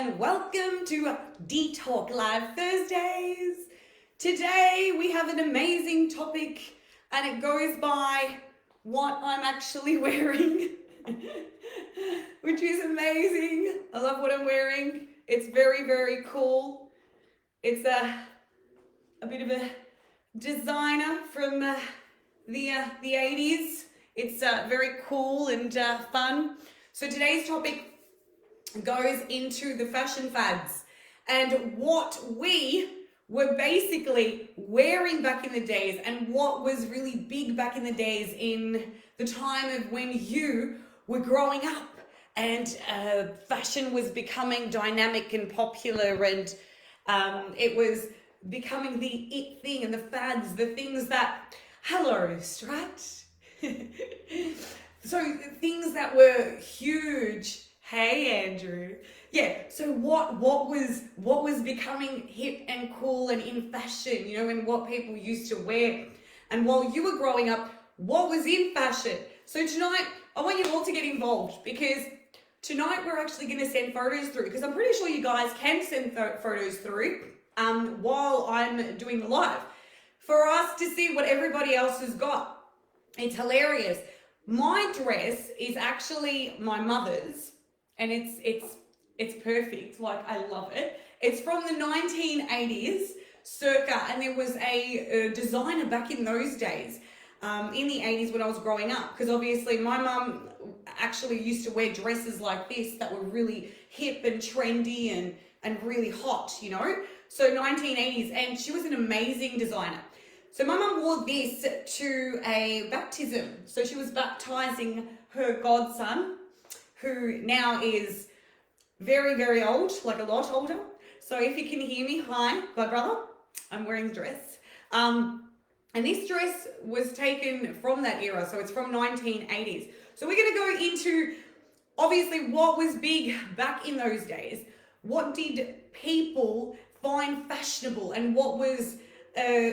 and welcome to Dee Talk Live Thursdays. Today we have an amazing topic and it goes by what I'm actually wearing, which is amazing. I love what I'm wearing. It's very, very cool. It's a bit of a designer from the 80s. It's very cool and fun. So today's topic goes into the fashion fads and what we were basically wearing back in the days and what was really big back in the days in the time of when you were growing up and fashion was becoming dynamic and popular and it was becoming the it thing and the fads, the things that, hello, Strat. So things that were huge. Hey, Andrew. Yeah, so what was becoming hip and cool and in fashion, and what people used to wear. And while you were growing up, what was in fashion? So tonight, I want you all to get involved because tonight we're actually going to send photos through because I'm pretty sure you guys can send photos through while I'm doing the live for us to see what everybody else has got. It's hilarious. My dress is actually my mother's. And it's perfect. Like, I love it. It's from the 1980s, circa, and there was a designer back in those days, in the 80s when I was growing up. Because obviously my mum actually used to wear dresses like this that were really hip and trendy and really hot, So 1980s, and she was an amazing designer. So my mum wore this to a baptism. So she was baptizing her godson, who now is very, very old, like a lot older. So if you can hear me, hi, god brother, I'm wearing the dress. And this dress was taken from that era, so it's from 1980s. So we're gonna go into, obviously, what was big back in those days. What did people find fashionable and what was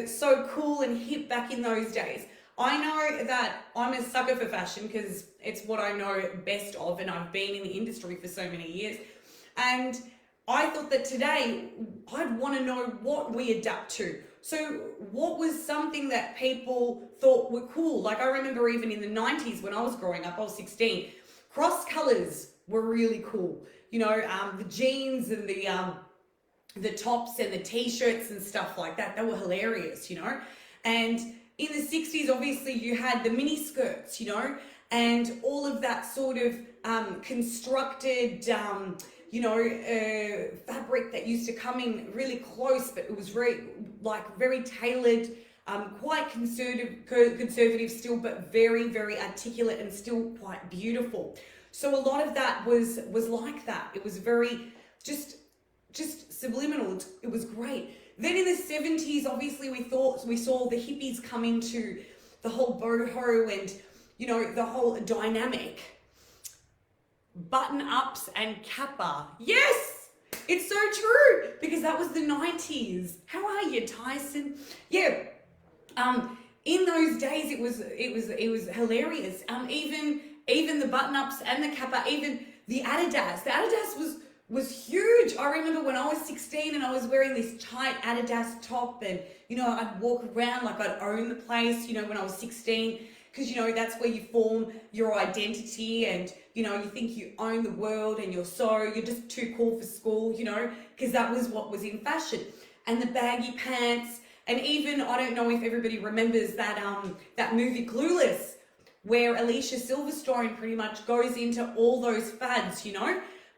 so cool and hip back in those days? I know that I'm a sucker for fashion because it's what I know best of and I've been in the industry for so many years. And I thought that today I'd want to know what we adapt to. So what was something that people thought were cool? Like I remember even in the 90s when I was growing up, I was 16, cross colors were really cool. The jeans and the tops and the t-shirts and stuff like that, they were hilarious, And in the 60s, obviously, you had the mini skirts, and all of that sort of constructed, fabric that used to come in really close, but it was very tailored, quite conservative still, but very, very articulate and still quite beautiful. So a lot of that was like that. It was very just subliminal. It was great. Then in the 70s, obviously we saw the hippies come into the whole boho and, the whole dynamic. Button-ups and kappa. Yes! It's so true because that was the 90s. How are you, Tyson? Yeah. In those days it was hilarious. Even the button-ups and the kappa, even the Adidas. The Adidas was huge. I remember when I was 16 and I was wearing this tight Adidas top and, I'd walk around like I'd own the place, when I was 16, because, that's where you form your identity and, you think you own the world and you're just too cool for school, because that was what was in fashion. And the baggy pants, and even, I don't know if everybody remembers that movie Clueless, where Alicia Silverstone pretty much goes into all those fads,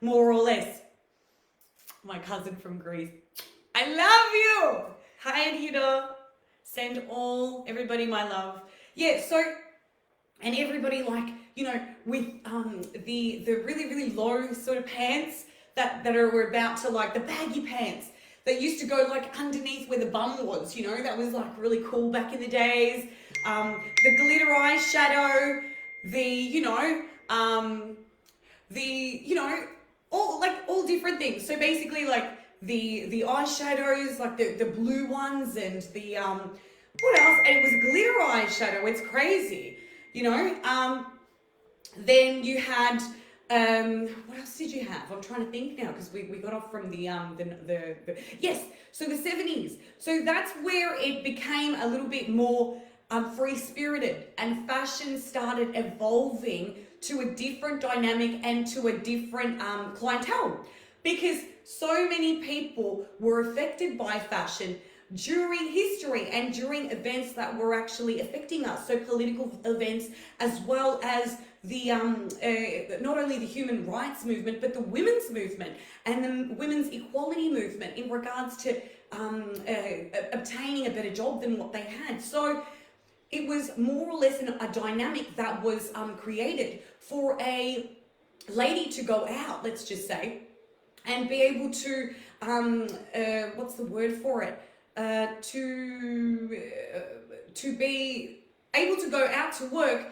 more or less. My cousin from Greece. I love you. Hi, Anita. Send everybody my love. Yeah, so, and everybody with the really, really low sort of pants that were about to the baggy pants that used to go underneath where the bum was, that was really cool back in the days. The glitter eyeshadow, all different things. So basically the eyeshadows, the blue ones and the what else? And it was glitter eyeshadow. It's crazy, Then you had What else did you have? I'm trying to think now because we got off from yes, so the 70s. So that's where it became a little bit more free-spirited, and fashion started evolving to a different dynamic and to a different clientele, because so many people were affected by fashion during history and during events that were actually affecting us. So political events, as well as the not only the human rights movement, but the women's movement and the women's equality movement in regards to obtaining a better job than what they had. So it was more or less a dynamic that was created for a lady to go out, let's just say, and be able to, what's the word for it? To be able to go out to work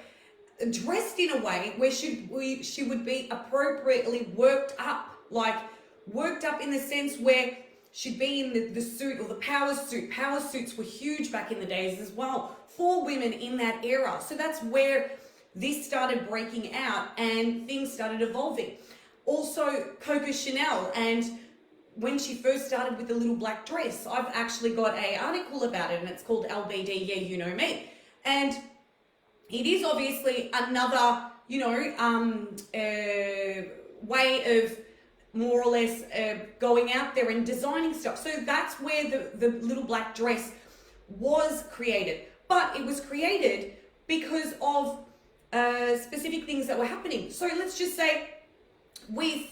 dressed in a way where she would be appropriately worked up, like worked up in the sense where she'd be in the suit or the power suit. Power suits were huge back in the days as well for women in that era. So that's where this started breaking out and things started evolving. Also, Coco Chanel, and when she first started with the little black dress, I've actually got an article about it, and it's called LBD, Yeah, You Know Me. And it is obviously another, way of more or less going out there and designing stuff. So that's where the little black dress was created. But it was created because of specific things that were happening. So let's just say with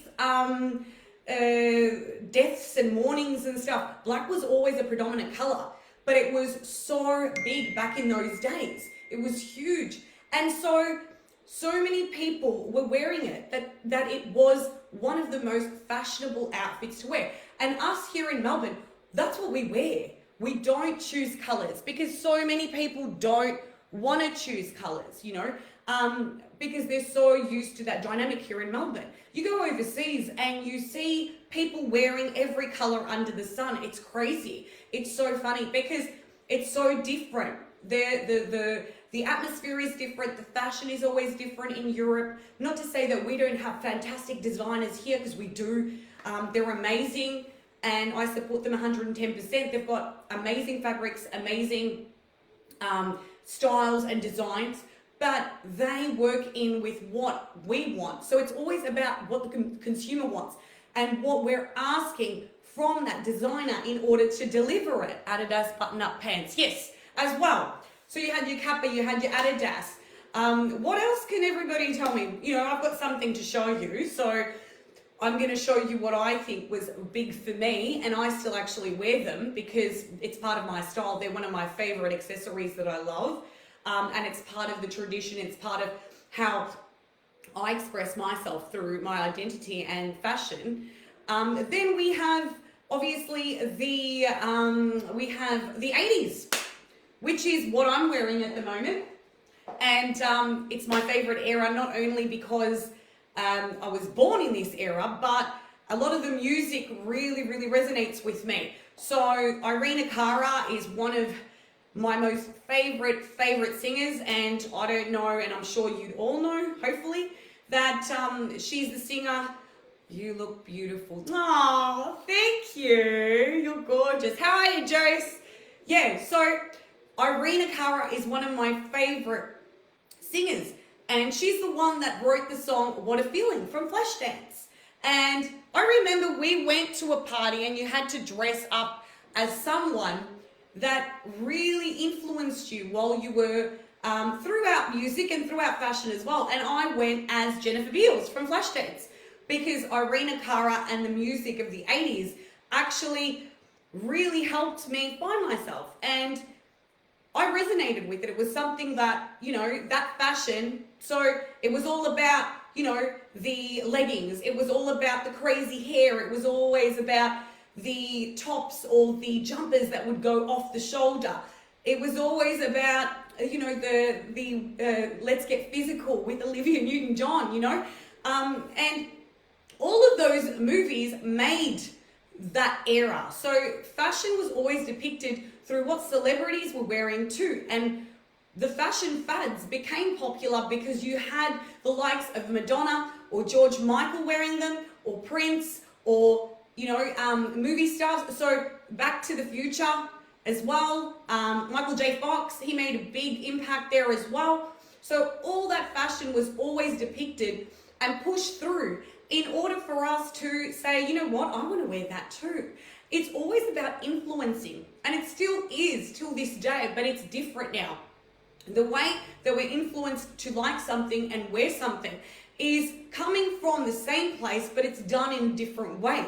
deaths and mournings and stuff, black was always a predominant color, but it was so big back in those days. It was huge. And so many people were wearing it that it was one of the most fashionable outfits to wear. And us here in Melbourne, that's what we wear. We don't choose colors because so many people don't want to choose colors, because they're so used to that dynamic here in Melbourne. You go overseas and you see people wearing every color under the sun. It's crazy. It's so funny because it's so different. The atmosphere is different. The fashion is always different in Europe. Not to say that we don't have fantastic designers here, because we do. They're amazing, and I support them 110%. They've got amazing fabrics, amazing styles and designs, but they work in with what we want. So it's always about what the consumer wants and what we're asking from that designer in order to deliver it. Adidas button-up pants, yes, as well. So you had your Kappa, you had your Adidas. What else can everybody tell me? I've got something to show you. So I'm going to show you what I think was big for me, and I still actually wear them because it's part of my style. They're one of my favorite accessories that I love, and it's part of the tradition. It's part of how I express myself through my identity and fashion. Then we have obviously the 80s, which is what I'm wearing at the moment, and it's my favorite era, not only because I was born in this era, but a lot of the music really, really resonates with me. So Irina Cara is one of my most favorite singers, and I don't know, and I'm sure you'd all know, hopefully, that she's the singer. You look beautiful. Oh, thank you. You're gorgeous. How are you, Joyce? Yeah, so Irina Cara is one of my favorite singers, and she's the one that wrote the song What a Feeling from Flashdance. And I remember we went to a party and you had to dress up as someone that really influenced you while you were throughout music and throughout fashion as well. And I went as Jennifer Beals from Flashdance because Irina Cara and the music of the 80s actually really helped me find myself. And I resonated with it. It was something that, that fashion. So it was all about, the leggings. It was all about the crazy hair. It was always about the tops or the jumpers that would go off the shoulder. It was always about, the Let's Get Physical with Olivia Newton-John, and all of those movies made that era. So fashion was always depicted through what celebrities were wearing too. And the fashion fads became popular because you had the likes of Madonna or George Michael wearing them, or Prince, or, movie stars. So Back to the Future as well. Michael J. Fox, he made a big impact there as well. So all that fashion was always depicted and pushed through in order for us to say, you know what, I want to wear that too. It's always about influencing, and it still is till this day, but it's different now. The way that we're influenced to like something and wear something is coming from the same place, but it's done in a different way.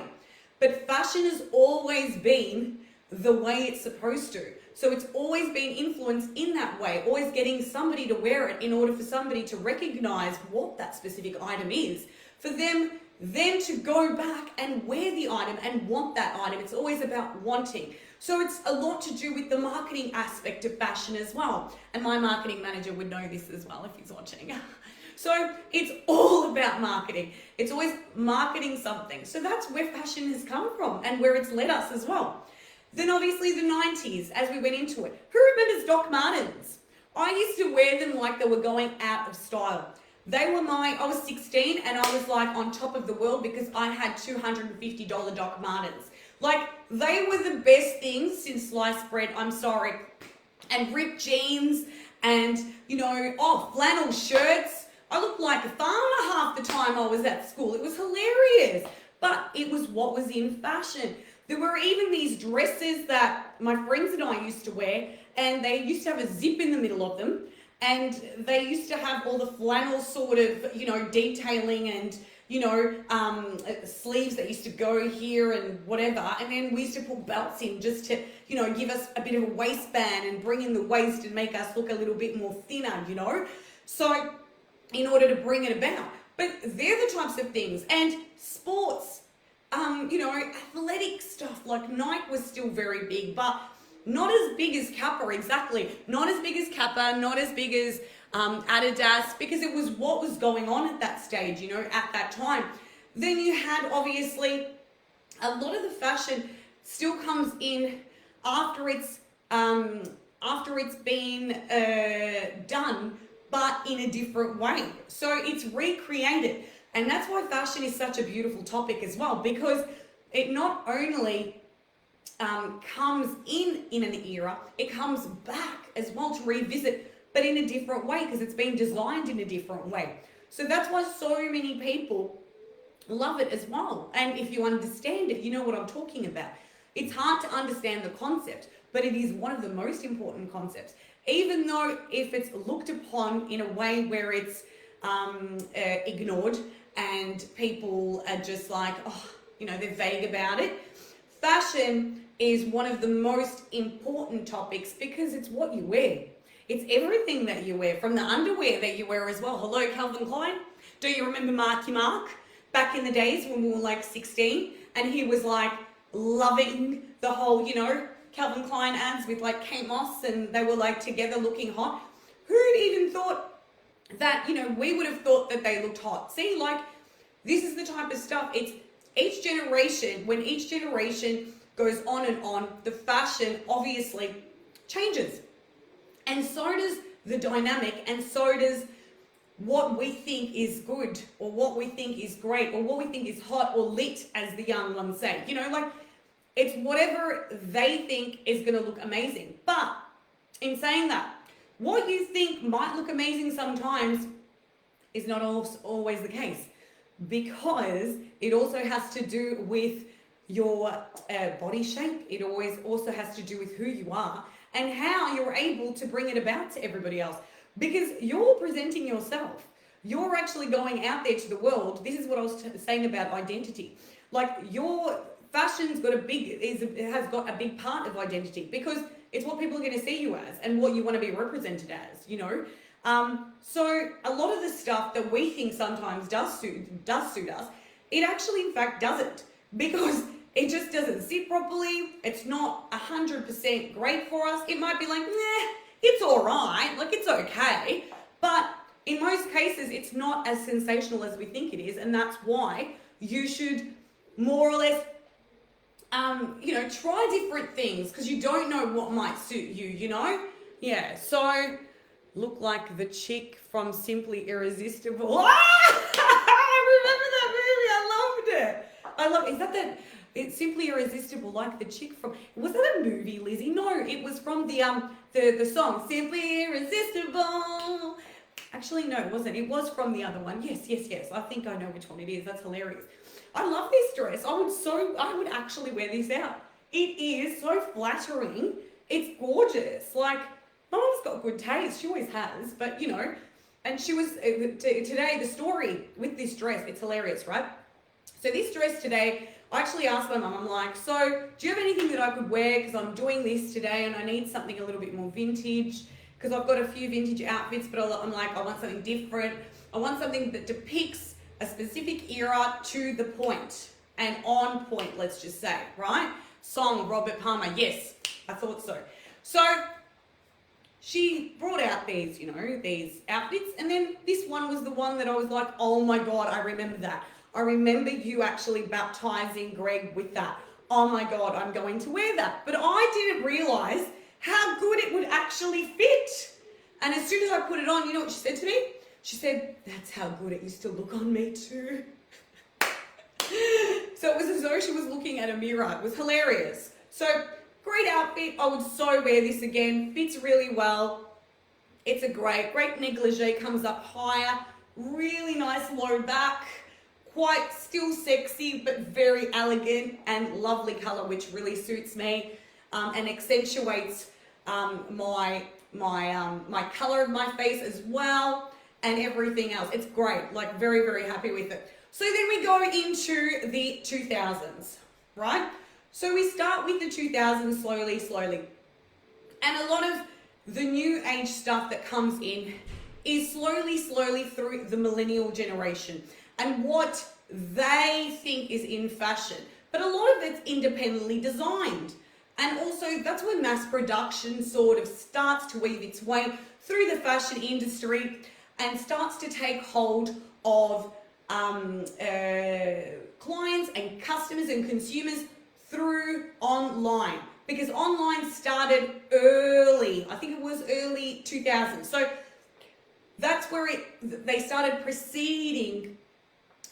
But fashion has always been the way it's supposed to. So it's always been influenced in that way, always getting somebody to wear it in order for somebody to recognize what that specific item is, for them then to go back and wear the item and want that item. It's always about wanting. So it's a lot to do with the marketing aspect of fashion as well. And my marketing manager would know this as well if he's watching. So it's all about marketing. It's always marketing something. So that's where fashion has come from and where it's led us as well. Then obviously the 90s, as we went into it. Who remembers Doc Martens? I used to wear them like they were going out of style. I was 16 and I was like on top of the world because I had $250 Doc Martens. Like, they were the best things since sliced bread, I'm sorry. And ripped jeans and, flannel shirts. I looked like a farmer half the time I was at school. It was hilarious. But it was what was in fashion. There were even these dresses that my friends and I used to wear, and they used to have a zip in the middle of them. And they used to have all the flannel sort of, detailing and, sleeves that used to go here and whatever. And then we used to put belts in just to, give us a bit of a waistband and bring in the waist and make us look a little bit more thinner, So in order to bring it about. But they're the types of things. And sports, athletic stuff, like Nike was still very big, but not as big as Kappa, exactly. Not as big as Kappa, not as big as Adidas, because it was what was going on at that stage, at that time. Then you had, obviously, a lot of the fashion still comes in after it's been done, but in a different way. So it's recreated. And that's why fashion is such a beautiful topic as well, because it not only comes in an era, it comes back as well to revisit, but in a different way because it's been designed in a different way. So that's why so many people love it as well. And if you understand it, you know what I'm talking about. It's hard to understand the concept, but it is one of the most important concepts. Even though if it's looked upon in a way where it's ignored and people are just like, they're vague about it. Fashion is one of the most important topics because it's what you wear. It's everything that you wear, from the underwear that you wear as well. Hello, Calvin Klein. Do you remember Marky Mark? Back in the days when we were like 16 and he was like loving the whole, Calvin Klein ads with like Kate Moss and they were like together looking hot. Who'd even thought that, we would have thought that they looked hot. See, like, this is the type of stuff. It's each generation, when each generation goes on and on, the fashion obviously changes. And so does the dynamic, and so does what we think is good, or what we think is great, or what we think is hot or lit, as the young ones say. It's whatever they think is going to look amazing. But in saying that, what you think might look amazing sometimes is not always the case, because it also has to do with your body shape. It always also has to do with who you are and how you're able to bring it about to everybody else, because you're presenting yourself. You're actually going out there to the world. This is what I was saying about identity. Like, your fashion's got has got a big part of identity, because it's what people are going to see you as and what you want to be represented as, So a lot of the stuff that we think sometimes does suit us, it actually in fact doesn't, because it just doesn't sit properly. It's not 100% great for us. It might be like, it's all right, like it's okay. But in most cases, it's not as sensational as we think it is. And that's why you should more or less, try different things, because you don't know what might suit you, Yeah, so look like the chick from Simply Irresistible. I love, is that it's Simply Irresistible, like the chick from, was that a movie, Lizzie? No, it was from the song, Simply Irresistible. Actually, no, it wasn't. It was from the other one. Yes. I think I know which one it is. That's hilarious. I love this dress. I would actually wear this out. It is so flattering. It's gorgeous. Like, my mom's got good taste. She always has, but and she was, today, the story with this dress, it's hilarious, right? So this dress today, I actually asked my mum, I'm like, so do you have anything that I could wear? Because I'm doing this today and I need something a little bit more vintage. Because I've got a few vintage outfits, but I'm like, I want something different. I want something that depicts a specific era to the point and on point, let's just say, right? Song, Robert Palmer, yes, I thought so. So she brought out these, these outfits, and then this one was the one that I was like, oh my God, I remember that. I remember you actually baptizing Greg with that. Oh my God, I'm going to wear that. But I didn't realize how good it would actually fit. And as soon as I put it on, you know what she said to me? She said, that's how good it used to look on me too. So it was as though she was looking at a mirror. It was hilarious. So great outfit. I would so wear this again. Fits really well. It's a great negligee. Comes up higher. Really nice low back. Quite still sexy, but very elegant and lovely color, which really suits me and accentuates my color of my face as well and everything else. It's great. Like, very, very happy with it. So then we go into the 2000s, right? So we start with the 2000s slowly. And a lot of the new age stuff that comes in is slowly through the millennial generation and what they think is in fashion. But a lot of it's independently designed. And also that's when mass production sort of starts to weave its way through the fashion industry and starts to take hold of clients and customers and consumers through online, because online started early. I think it was early 2000s. So that's where they started preceding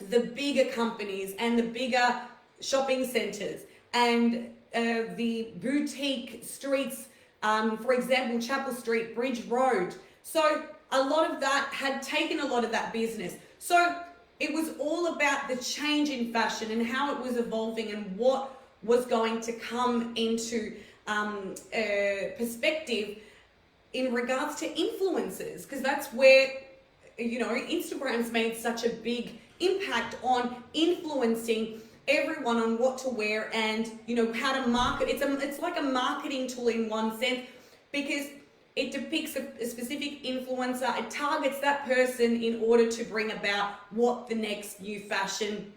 the bigger companies and the bigger shopping centers and the boutique streets, for example, Chapel Street, Bridge Road. So a lot of that had taken a lot of that business. So it was all about the change in fashion and how it was evolving and what was going to come into perspective in regards to influencers, because that's where, Instagram's made such a big impact on influencing everyone on what to wear and, how to market. It's like a marketing tool in one sense, because it depicts a specific influencer. It targets that person in order to bring about what the next new fashion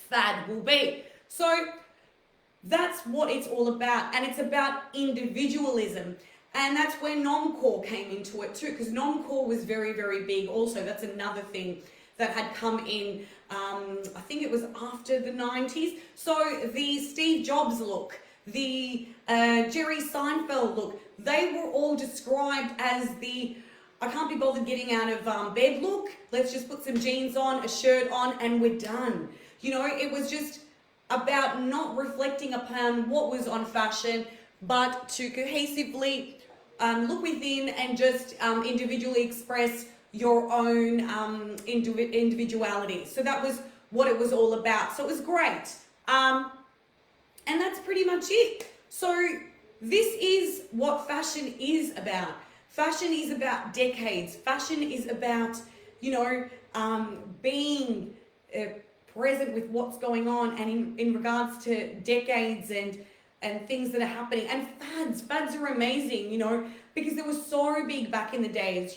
fad will be. So that's what it's all about. And it's about individualism. And that's where Normcore came into it too, because Normcore was very, very big also. That's another thing that had come in, I think it was after the 90s. So the Steve Jobs look, the Jerry Seinfeld look, they were all described as the I can't be bothered getting out of bed look. Let's just put some jeans on, a shirt on, and we're done. It was just about not reflecting upon what was on fashion, but to cohesively look within and just individually express your own individuality. So that was what it was all about. So it was great. And that's pretty much it. So this is what fashion is about. Fashion is about decades. Fashion is about, being present with what's going on and in regards to decades and things that are happening. And fads are amazing, because they were so big back in the days.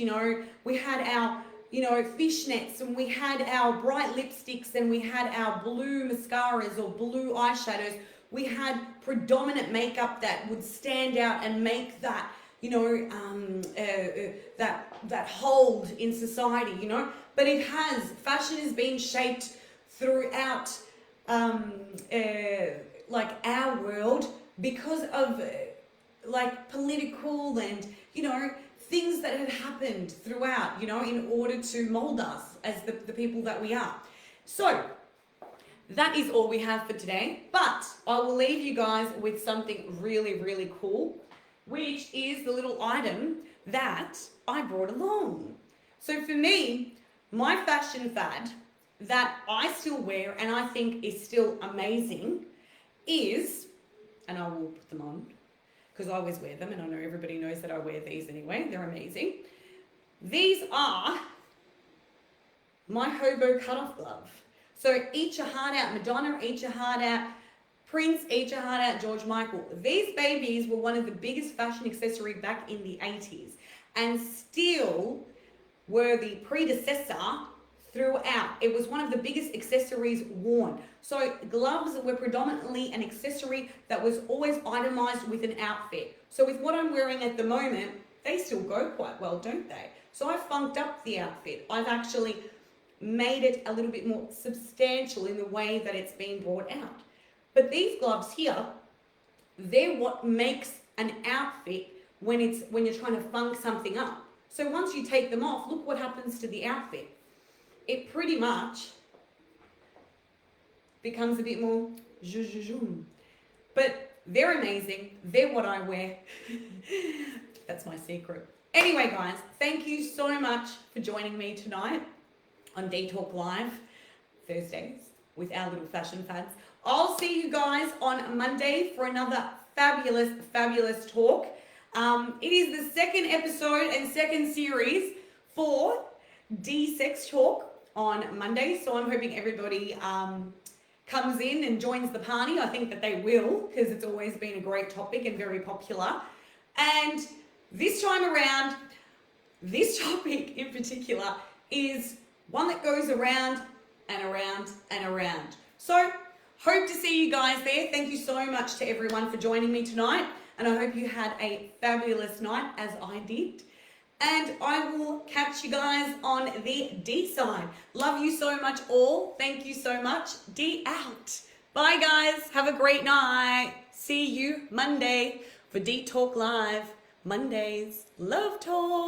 We had our, fishnets, and we had our bright lipsticks, and we had our blue mascaras or blue eyeshadows. We had predominant makeup that would stand out and make that, that hold in society, But fashion has been shaped throughout, our world because of, political and, things that had happened throughout, in order to mold us as the people that we are. So that is all we have for today. But I will leave you guys with something really, really cool, which is the little item that I brought along. So for me, my fashion fad that I still wear and I think is still amazing is, and I will put them on because I always wear them and I know everybody knows that I wear these anyway. They're amazing. These are my hobo cutoff glove. So eat your heart out, Madonna, eat your heart out, Prince, eat your heart out, George Michael. These babies were one of the biggest fashion accessory back in the 80s and still were the predecessor throughout. It was one of the biggest accessories worn. So gloves were predominantly an accessory that was always itemized with an outfit. So with what I'm wearing at the moment, they still go quite well, don't they? So I funked up the outfit. I've actually made it a little bit more substantial in the way that it's being brought out. But these gloves here, they're what makes an outfit when you're trying to funk something up. So once you take them off, look what happens to the outfit. It pretty much becomes a bit more zhuzhuzhum. But they're amazing. They're what I wear. That's my secret. Anyway, guys, thank you so much for joining me tonight on Dee Talk Live Thursdays with our little fashion fads. I'll see you guys on Monday for another fabulous, fabulous talk. It is the second episode and second series for Dee Sex Talk on Monday, so I'm hoping everybody comes in and joins the party. I think that they will, because it's always been a great topic and very popular. And this time around, this topic in particular is one that goes around and around and around. So hope to see you guys there. Thank you so much to everyone for joining me tonight, and I hope you had a fabulous night as I did. And I will catch you guys on the D side. Love you so much all. Thank you so much. D out. Bye guys. Have a great night. See you Monday for D Talk Live. Mondays. Love talk.